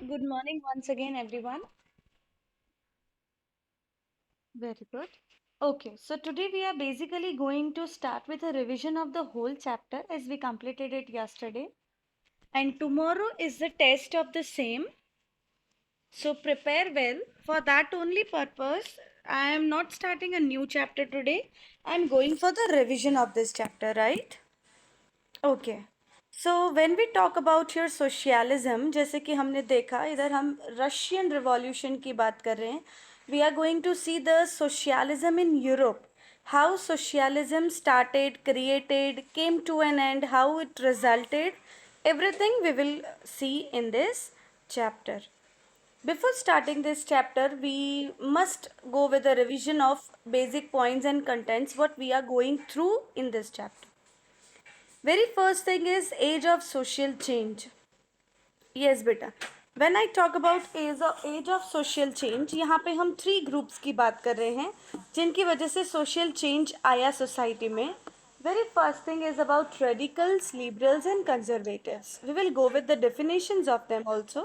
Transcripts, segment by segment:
Good morning once again, everyone. Very good. Okay, so today we are basically going to start with a revision of the whole chapter as we completed it yesterday. And tomorrow is the test of the same. So prepare well. For that only purpose, I am not starting a new chapter today. I am going for the revision of this chapter, right? Okay. So when we talk about your socialism, जैसे कि हमने देखा इधर हम Russian revolution की बात कर रहे हैं. We are going to see the socialism in Europe. How socialism started, created, came to an end, how it resulted. Everything we will see in this chapter. Before starting this chapter, we must go with a revision of basic points and contents what we are going through in this chapter. Very first thing is age of social change. Yes बेटा. When I talk about age of social change, यहाँ पे हम 3 groups की बात कर रहे हैं जिनकी वजह से social change आया society में. Very first thing is about radicals, liberals and conservatives. We will go with the definitions of them also.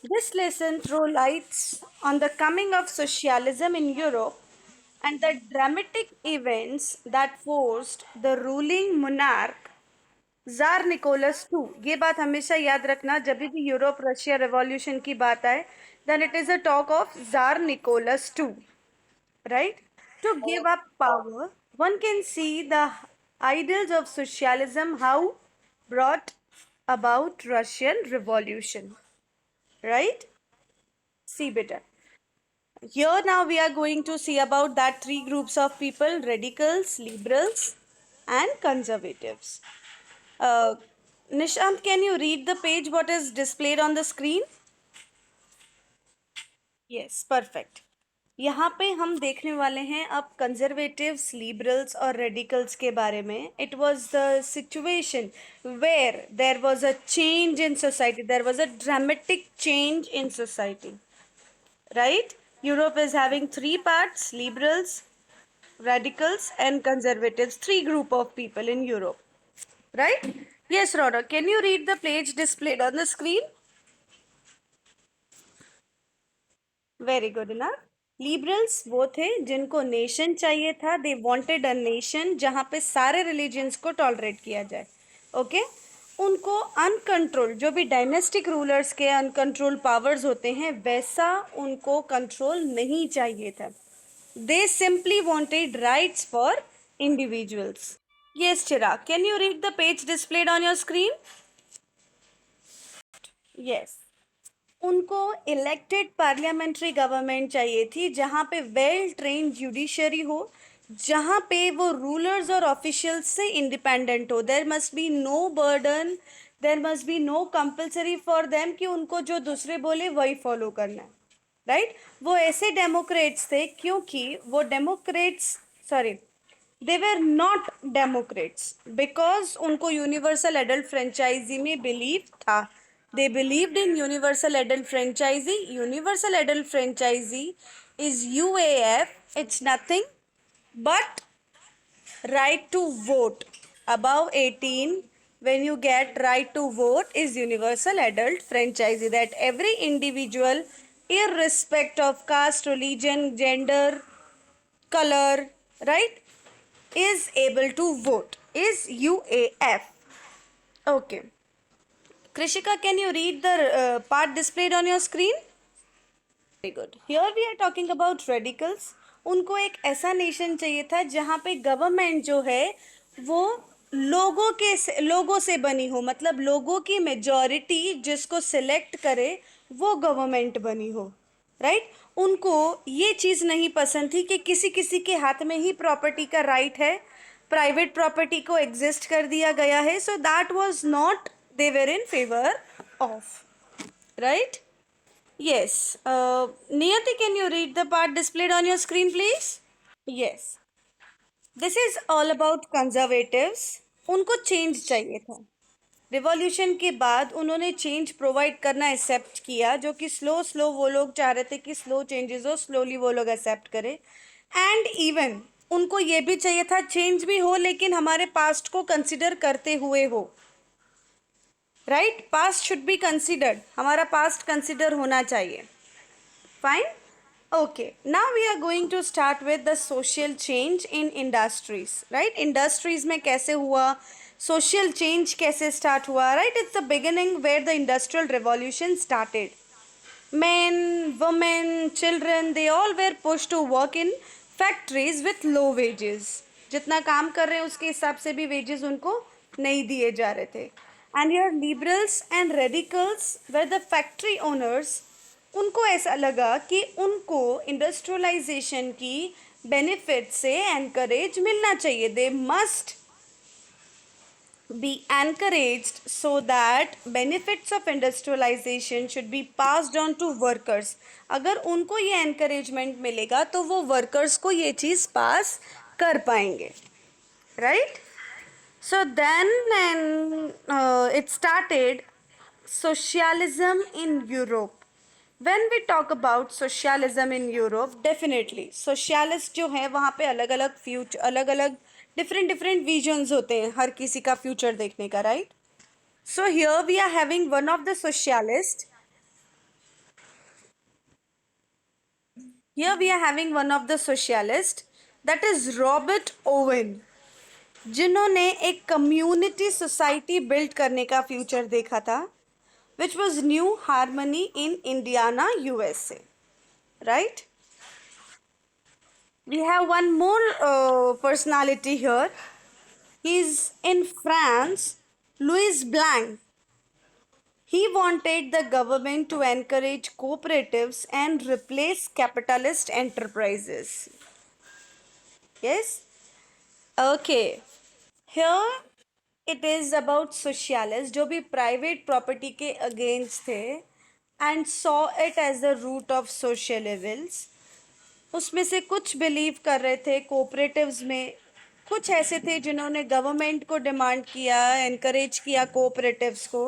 This lesson throws lights on the coming of socialism in Europe and the dramatic events that forced the ruling monarch czar Nicholas two. ये बात हमेशा याद रखना जब भी Europe Russia revolution की बात आए, then it is a talk of czar Nicholas two, right. To give up power, one can see the ideals of socialism, how brought about Russian revolution, right? See better. Here now we are going to see about that 3 groups of people: radicals, liberals and conservatives. Uh, Nishant, can you read the page what is displayed on the screen? Yes, perfect. यहाँ पे हम देखने वाले हैं अब conservatives, liberals और radicals के बारे में. It was the situation where there was a change in society, there was a dramatic change in society, right? Europe is having 3 parts: liberals, radicals and conservatives. 3 group of people in Europe, right? Yes, Rhoda, can you read the page displayed on the screen? Very good enough. Liberals वो थे जिनको nation चाहिए था. They wanted a nation जहां पे सारे religions को tolerate किया जाए. ओके. उनको अनकंट्रोल, जो भी डायनेस्टिक रूलर्स के अनकंट्रोल पावर्स होते हैं वैसा उनको कंट्रोल नहीं चाहिए था. दे simply wanted rights for individuals. Yes Chirag, can you read the page displayed on your screen? Yes. उनको इलेक्टेड पार्लियामेंट्री गवर्नमेंट चाहिए थी जहां पे वेल ट्रेन जुडिशरी हो, जहां पे वो रूलर्स और ऑफिशियल्स से इंडिपेंडेंट हो. There must be no burden, there must be no compulsory for them कि उनको जो दूसरे बोले वही फॉलो करना है, राइट. वो ऐसे डेमोक्रेट्स थे क्योंकि वो Democrats, sorry, they were not Democrats because उनको यूनिवर्सल एडल्ट फ्रेंचाइजी में बिलीव था. They believed in universal adult franchisee. Universal adult franchisee is UAF. It's nothing but right to vote. Above 18, when you get right to vote, is universal adult franchisee. That every individual, irrespective of caste, religion, gender, color, right, is able to vote. Is UAF. Okay. Krishika, can you read the part displayed on your screen? Very good. Here we are talking about radicals. उनको एक ऐसा nation चाहिए था जहाँ पे government जो है वो लोगों से बनी हो, मतलब लोगों की मेजॉरिटी जिसको सिलेक्ट करे वो गवर्नमेंट बनी हो, राइट. उनको ये चीज़ नहीं पसंद थी कि किसी किसी के हाथ में ही प्रॉपर्टी का राइट है, प्राइवेट प्रॉपर्टी को एग्जिस्ट कर दिया गया है. So that was not they were in favor of, right? Yes. Niyati, can you read the part displayed on your screen please? Yes. This is all about conservatives. उनको change चाहिए था. Revolution के बाद उन्होंने चेंज प्रोवाइड करना accept किया, जो कि स्लो स्लो वो लोग चाह रहे थे कि स्लो चेंजेस हो, स्लोली वो लोग एक्सेप्ट करें. एंड इवन उनको ये भी चाहिए था चेंज भी हो लेकिन हमारे पास्ट को कंसिडर करते हुए हो. Right, past should be considered, हमारा पास्ट कंसिडर होना चाहिए. Fine. Okay, now we are going to start with the social change in industries, right? Industries में कैसे हुआ, social change कैसे start हुआ, right? It's the beginning where the industrial revolution started. Men, women, children, they all were pushed to work in factories with low wages. जितना काम कर रहे हैं उसके हिसाब से भी wages उनको नहीं दिए जा रहे थे. And your liberals and radicals were the factory owners. उनको ऐसा लगा कि उनको इंडस्ट्रियलाइजेशन की बेनिफिट से एनकरेज मिलना चाहिए. They must be encouraged so that benefits of industrialization should be passed on to workers. अगर उनको ये encouragement मिलेगा तो वो workers को ये चीज़ pass कर पाएंगे, right? So then it started socialism in Europe. When we talk about socialism in Europe, definitely socialist जो है वहाँ पे अलग अलग फ्यूचर, अलग अलग डिफरेंट डिफरेंट विजन्स होते हैं हर किसी का फ्यूचर देखने का, right? So here we are having one of the socialist. Here we are having one of the socialist, that is Robert Owen, जिन्होंने एक कम्युनिटी सोसाइटी बिल्ड करने का फ्यूचर देखा था, which was New Harmony in Indiana, USA, right? We have one more personality here. He's in France, Louis Blanc. He wanted the government to encourage cooperatives and replace capitalist enterprises. Yes? Okay. Here it is about socialists जो भी private property के against थे and saw it as the root of social evils. उसमें से कुछ believe कर रहे थे कोऑपरेटिव्स में, कुछ ऐसे थे जिन्होंने गवर्नमेंट को डिमांड किया, एनकरेज किया कोऑपरेटिव्स को.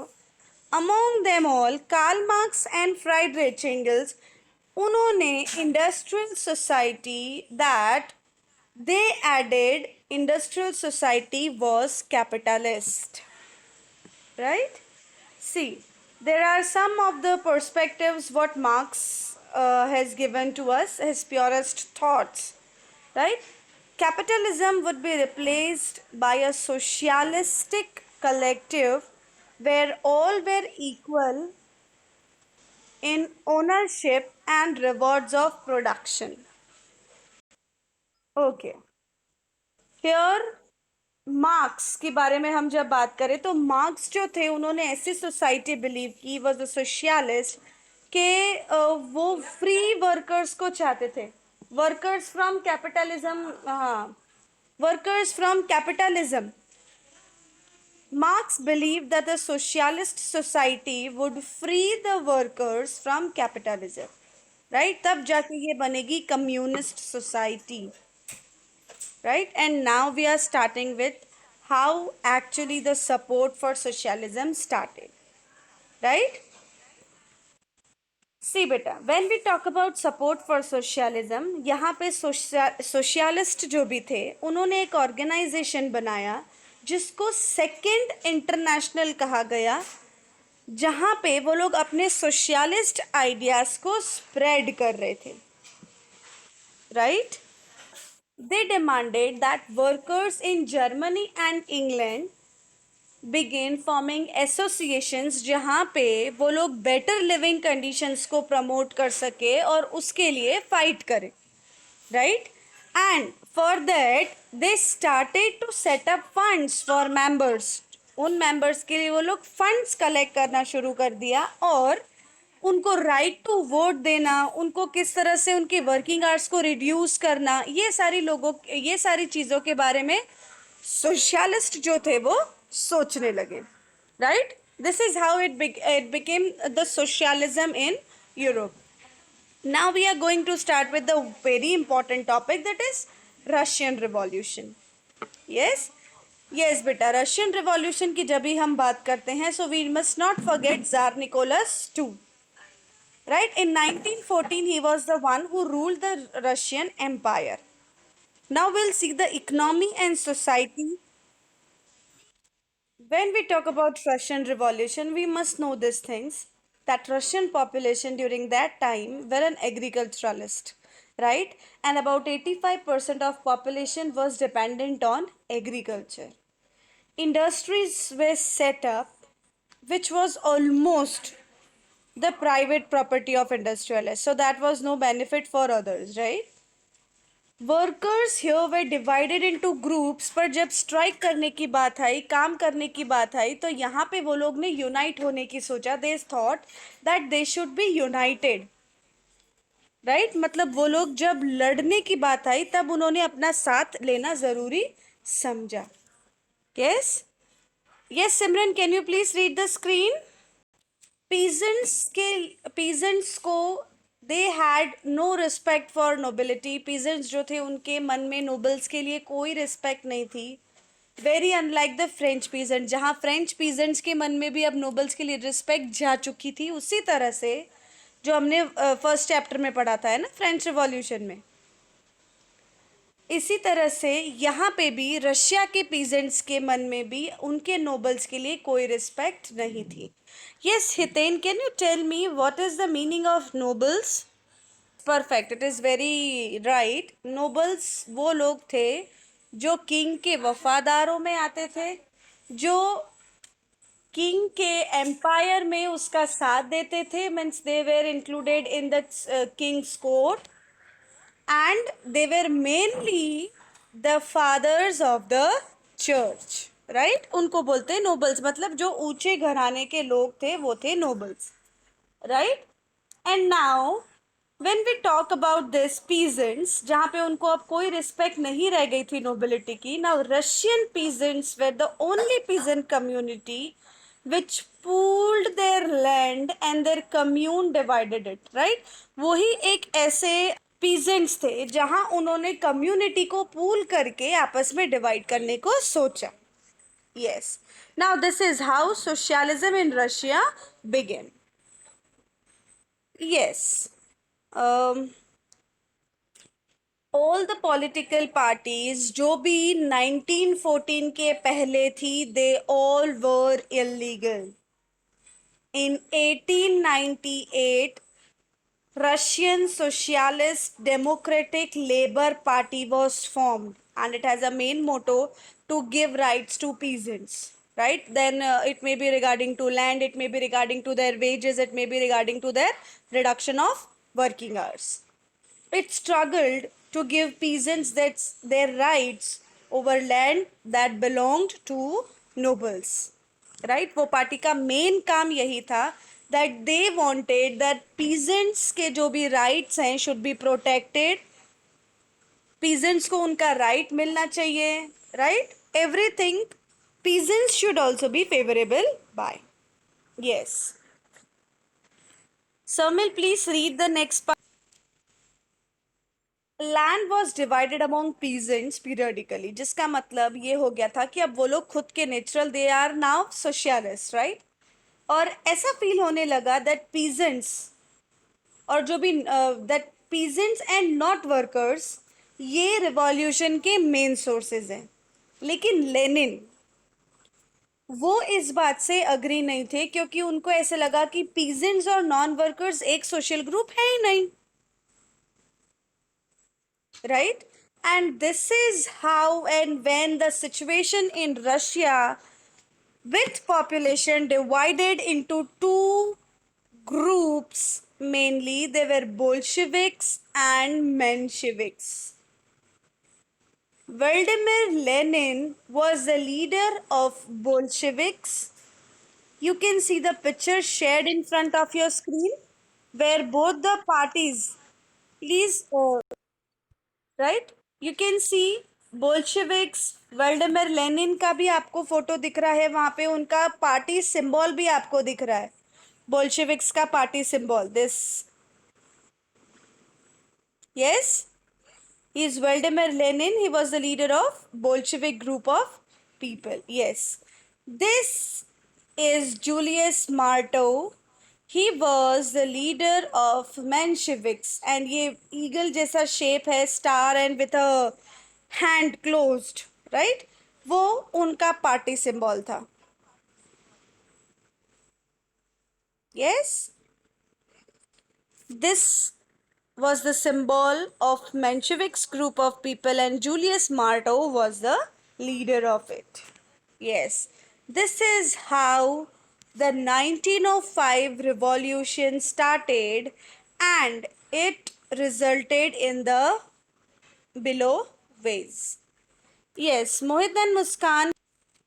Among them all Karl Marx and Friedrich Engels. उन्होंने industrial society that they added, industrial society was capitalist, right? See, there are some of the perspectives what Marx has given to us, his purest thoughts, right? Capitalism would be replaced by a socialistic collective where all were equal in ownership and rewards of production. Okay. Here marks के बारे में हम जब बात करें तो marks जो थे उन्होंने ऐसी सोसाइटी बिलीव की, वॉज अ सोशलिस्ट, के वो फ्री वर्कर्स को चाहते थे. वर्कर्स फ्रॉम कैपिटलिज्म, हाँ, workers from capitalism. Marx believed that the socialist society would free the workers from capitalism, right? तब जाके ये बनेगी communist society, right? And now we are starting with how actually the support for socialism started, right? See beta, when we talk about support for socialism, यहाँ पे socialist जो भी थे उन्होंने एक organization बनाया जिसको सेकेंड इंटरनेशनल कहा गया, जहाँ पे वो लोग अपने सोशलिस्ट आइडियाज को स्प्रेड कर रहे थे, right? They demanded that workers in Germany and England begin forming associations जहाँ पे वो लोग better living conditions को promote कर सके और उसके लिए fight करें, right? And for that they started to set up funds for members. उन members के लिए वो लोग funds collect करना शुरू कर दिया और उनको राइट टू वोट देना, उनको किस तरह से उनकी वर्किंग आवर्स को रिड्यूस करना, ये सारी चीज़ों के बारे में सोशलिस्ट जो थे वो सोचने लगे, right? This is how it became the socialism in Europe. Now we are going to start with the very important topic, that is Russian Revolution. Yes? Yes बेटा, रशियन रिवॉल्यूशन की जब भी हम बात करते हैं, so we must not forget Tsar Nicholas II. Right? In 1914, he was the one who ruled the Russian Empire. Now we'll see the economy and society. When we talk about Russian Revolution, we must know these things that Russian population during that time were an agriculturalist, right? And about 85% of population was dependent on agriculture. Industries were set up which was almost the private property of industrialists. So that was no benefit for others, right? Workers here way divided into groups पर जब strike करने की बात आई काम करने की बात आई तो यहाँ पे वो लोग ने यूनाइट होने की सोचा they thought that they should be united right मतलब वो लोग जब लड़ने की बात आई तब उन्होंने अपना साथ लेना जरूरी समझा yes yes Simran can you please read the screen peasants को they had no respect for nobility peasants जो थे उनके मन में नोबल्स के लिए कोई रिस्पेक्ट नहीं थी very unlike the French peasant जहाँ फ्रेंच पीजेंट्स के मन में भी अब नोबल्स के लिए रिस्पेक्ट जा चुकी थी उसी तरह से जो हमने फर्स्ट चैप्टर में पढ़ा था है ना फ्रेंच रिवॉल्यूशन में इसी तरह से यहाँ पे भी रशिया के पीजेंट्स के मन में भी उनके नोबल्स के लिए कोई रिस्पेक्ट नहीं थी yes Hiten can you tell me what is the meaning of nobles perfect it is very right nobles वो लोग थे जो किंग के वफादारों में आते थे जो किंग के एम्पायर में उसका साथ देते थे means they were included in the Kings court and they were mainly the fathers of the church right उनको बोलते हैं nobles मतलब जो ऊंचे घराने के लोग थे वो थे nobles right and now when we talk about this peasants जहाँ पे उनको अब कोई respect नहीं रह गई थी nobility की now Russian peasants were the only peasant community which pooled their land and their commune divided it right वही एक ऐसे पीजेंट्स थे जहां उन्होंने कम्युनिटी को पूल करके आपस में डिवाइड करने को सोचा yes now this is how socialism in Russia began yes all the political parties जो भी 1914 के पहले थी they all were illegal in 1898 Russian Socialist Democratic Labour Party was formed and it has a main motto to give rights to peasants. Right? Then it may be regarding to land, it may be regarding to their wages, it may be regarding to their reduction of working hours. It struggled to give peasants their rights over land that belonged to nobles. Right? वो party का main काम यही था that they wanted that peasants के जो भी rights हैं should be protected. Peasants को उनका right मिलना चाहिए, right? Everything peasants should also be favorable by. Yes. Samil, please read the next part. Land was divided among peasants periodically जिसका मतलब ये हो गया था कि अब वो लोग खुद के natural they are now socialist right और ऐसा फील होने लगा दैट पीजेंट्स और जो भी that peasants and not workers ये रिवॉल्यूशन के मेन सोर्सेज हैं लेकिन लेनिन वो इस बात से अग्री नहीं थे क्योंकि उनको ऐसे लगा कि पीजेंट्स और नॉन वर्कर्स एक सोशल ग्रुप है ही नहीं right and this is how and when the situation in Russia with population divided into two groups mainly they were Bolsheviks and Mensheviks. Vladimir Lenin was the leader of Bolsheviks. You can see the picture shared in front of your screen where both the parties please right you can see Bolsheviks Vladimir Lenin का भी आपको photo दिख रहा है वहां पे उनका party symbol भी आपको दिख रहा है बोल्शेविक्स का party symbol this yes he is Vladimir Lenin he was the leader of Bolshevik group of people yes this is Julius Martov he was the leader of Mensheviks and ये eagle जैसा shape है star and with a hand closed right वो उनका party symbol था Yes, this was the symbol of Menshevic's group of people, and Julius Marto was the leader of it. Yes, this is how the 1905 revolution started, and it resulted in the below ways. Yes, Mohit and Muskan,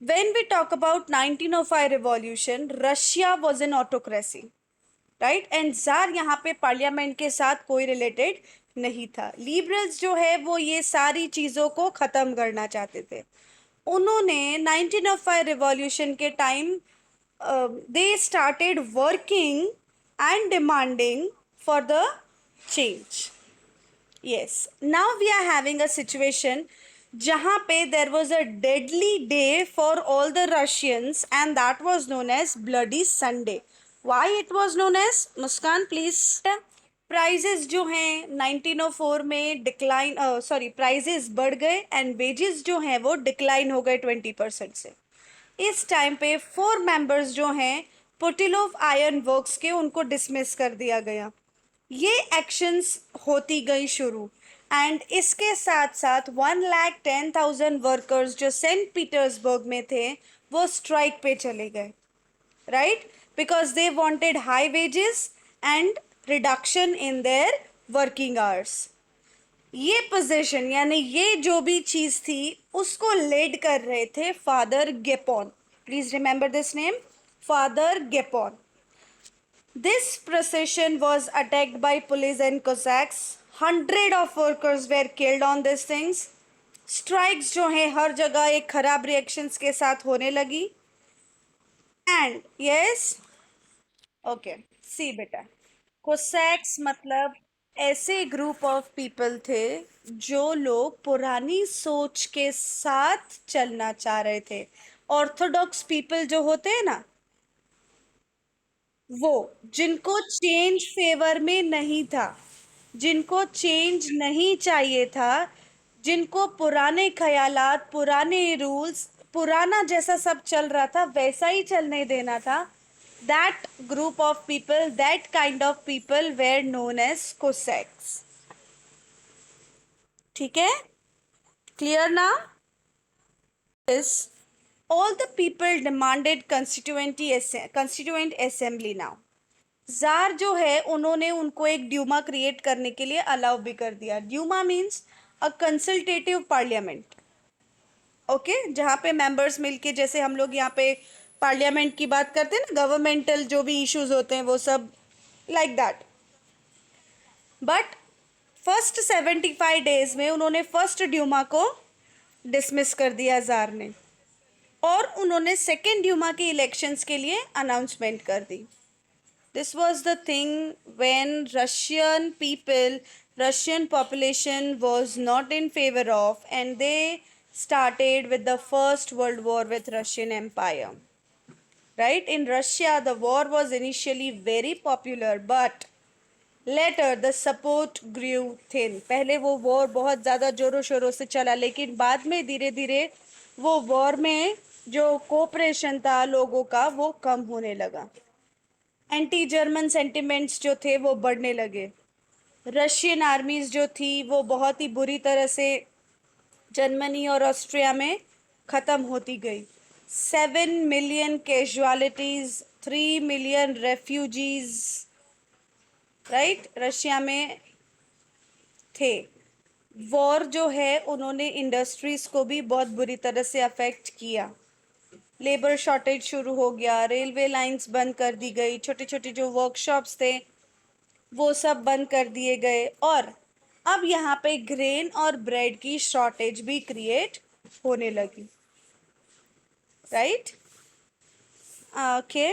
when we talk about 1905 revolution, Russia was an autocracy. Right and jar यहाँ पे parliament के साथ कोई related नहीं था. Liberals जो है वो ये सारी चीज़ों को ख़त्म करना चाहते थे. उन्होंने 1905 रिवॉल्यूशन के time they started working and demanding for the change. Yes, now we are having a situation जहाँ पे there was a deadly day for all the Russians, and that was known as Bloody Sunday. Why it was known as? Muskan, please. Prizes जो हैं 1904 में decline prices बढ़ गए and wages जो हैं वो डिक्लाइन हो गए 20% से. इस टाइम पे 4 मेंबर्स जो हैं पुटिलोव आयरन वर्क्स के, उनको डिसमिस कर दिया गया. ये एक्शंस होती गई शुरू, एंड इसके साथ साथ 1,10,000 वर्कर्स जो सेंट पीटर्सबर्ग में थे वो स्ट्राइक पे चले गए. Right, because they wanted high wages and reduction in their working hours. ये पोजीशन यानी ये जो भी चीज़ थी उसको लेड कर रहे थे father Gapon. Please remember this name, father Gapon. This procession was attacked by police and Cossacks. Hundred of workers were killed on these things. Strikes जो है हर जगह एक खराब रिएक्शंस के साथ होने लगी. And yes, okay, see बेटा, Cossacks मतलब ऐसे ग्रुप ऑफ पीपल थे जो लोग पुरानी सोच के साथ चलना चाह रहे थे. ऑर्थोडॉक्स पीपल जो होते हैं ना, वो जिनको चेंज फेवर में नहीं था, जिनको चेंज नहीं चाहिए था, जिनको पुराने ख्यालात, पुराने रूल्स, पुराना जैसा सब चल रहा था वैसा ही चलने देना था, that group of people, that kind of people were known as cossacks. ठीक है, क्लियर ना? इस all the people demanded constituent assembly now. Jar जो है उन्होंने उनको एक ड्यूमा क्रिएट करने के लिए अलाउ भी कर दिया. Duma means a consultative parliament. Okay, जहाँ पे मेंबर्स मिलके, जैसे हम लोग यहाँ पे पार्लियामेंट की बात करते हैं ना, गवर्नमेंटल जो भी इश्यूज होते हैं वो सब like that. But first 75 days में उन्होंने फर्स्ट ड्यूमा को डिसमिस कर दिया जार ने, और उन्होंने सेकेंड ड्यूमा के इलेक्शंस के लिए अनाउंसमेंट कर दी. This was the thing when Russian population was not in favor of, and they started with the First World War with Russian Empire. Right, in Russia the war was initially very popular, but later the support grew thin. पहले वो war बहुत ज़्यादा जोरों शोरों से चला, लेकिन बाद में धीरे धीरे वो वॉर में जो कोऑपरेशन था लोगों का वो कम होने लगा. एंटी जर्मन सेंटिमेंट्स जो थे वो बढ़ने लगे. रशियन आर्मीज जो थी वो बहुत ही बुरी तरह से जर्मनी और ऑस्ट्रिया में ख़त्म होती गई. 7 million casualties, 3 million refugees right Russia में थे. वॉर जो है उन्होंने इंडस्ट्रीज को भी बहुत बुरी तरह से अफेक्ट किया. लेबर शॉर्टेज शुरू हो गया, रेलवे लाइंस बंद कर दी गई, छोटे छोटे जो वर्कशॉप्स थे वो सब बंद कर दिए गए, और अब यहाँ पे ग्रेन और ब्रेड की शॉर्टेज भी क्रिएट होने लगी. Right, okay.